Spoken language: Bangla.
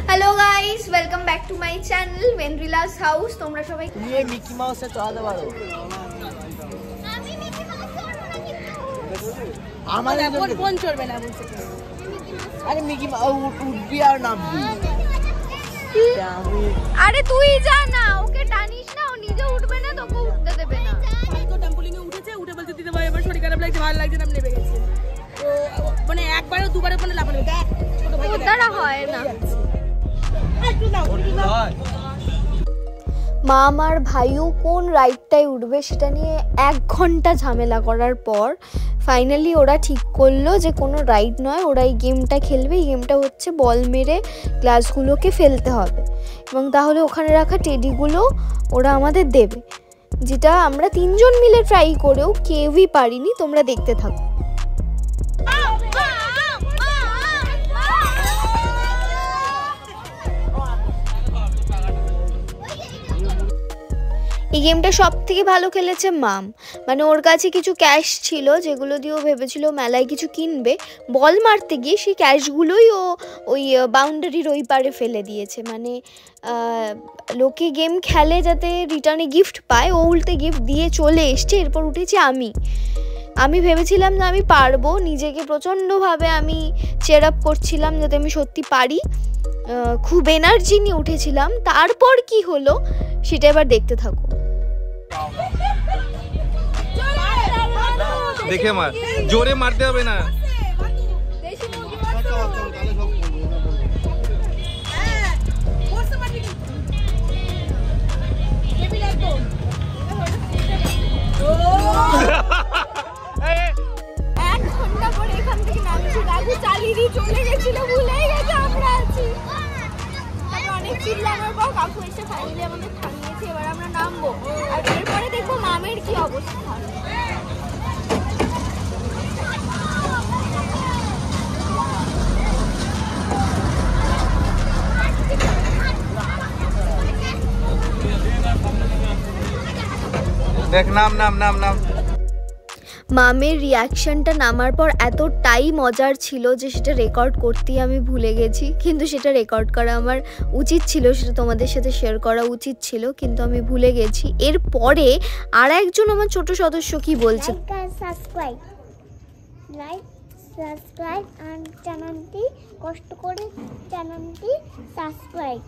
Hello guys, welcome back to my channel ভেন্দ্রিলাস হাউস। তোমরা সবাই তুমি মিকি মাউসে চড়াতে পারো। আমি মিকি মাউস চড়ব না কিন্তু আমাদের কোন চড়বে না বলছে। আরে মিকি মাউস উঠবি আর নামবি। আরে তুই যা না, ওকে টানিস না, ও নিজে উঠবে না, তোকে উঠতে দেবে না। তো ট্যাম্পোলিনে উঠেছে, উঠে বলছে দিতে ভাই এবার শরীর খারাপ লাগছে, ভালো লাগছে না, আমি নেমে গেছি। তো মানে একবারও দুবারও মানে লাফানো দেখ ছোট ভাই দ্বারা হয় না। মা আমার ভাইও কোন রাইডটায় উঠবে সেটা নিয়ে 1 ঘন্টা ঝামেলা করার পর ফাইনালি ওরা ঠিক করলো যে কোনো রাইড নয়, ওরা এই গেমটা খেলবে। এই গেমটা হচ্ছে বল মেরে গ্লাসগুলোকে ফেলতে হবে এবং তাহলে ওখানে রাখা টেডিগুলো ওরা আমাদের দেবে, যেটা আমরা 3 জন মিলে ট্রাই করেও কেউই পারিনি। তোমরা দেখতে থাকো। এই গেমটা সব থেকে ভালো খেলেছে মাম। মানে ওর কাছে কিছু ক্যাশ ছিল যেগুলো দিয়ে ও ভেবেছিল মেলায় কিছু কিনবে। বল মারতে গিয়ে সেই ক্যাশগুলোই ও ওই বাউন্ডারির ওই পারে ফেলে দিয়েছে। মানে লোকে গেম খেলে যাতে রিটার্নে গিফট পায়, ও উল্টে গিফট দিয়ে চলে এসছে। এরপর উঠেছি আমি ভেবেছিলাম যে আমি পারবো, নিজেকে প্রচণ্ডভাবে আমি চেয়ার আপ করছিলাম যাতে আমি সত্যি পারি, খুব এনার্জি নিয়ে উঠেছিলাম। তারপর কি হলো সেটা এবার দেখতে থাকো। দেখে মার, জোরে মারতে হবে না। চালিয়ে দিয়ে চলে গেছিল, ভুলে গেছে আমরা আছি। অনেক চিল্লানোর পর কাকু এসে ফাইনালি আমাদের থামিয়েছে। এবার আমরা নামবো আর এরপরে দেখবো মামের কি অবস্থা। দেখ নাম নাম নাম নাম। মামের রিয়াকশনটা নামার পর এতটাই মজার ছিল যে সেটা রেকর্ড করতেই আমি ভুলে গেছি। কিন্তু সেটা রেকর্ড করা আমার উচিত ছিল, সেটা তোমাদের সাথে শেয়ার করা উচিত ছিল, কিন্তু আমি ভুলে গেছি। এরপরে আর একজন আমার ছোট সদস্য কি বলছে, লাইক সাবস্ক্রাইব আর চ্যানেলটি কষ্ট করে চ্যানেলটি সাবস্ক্রাইব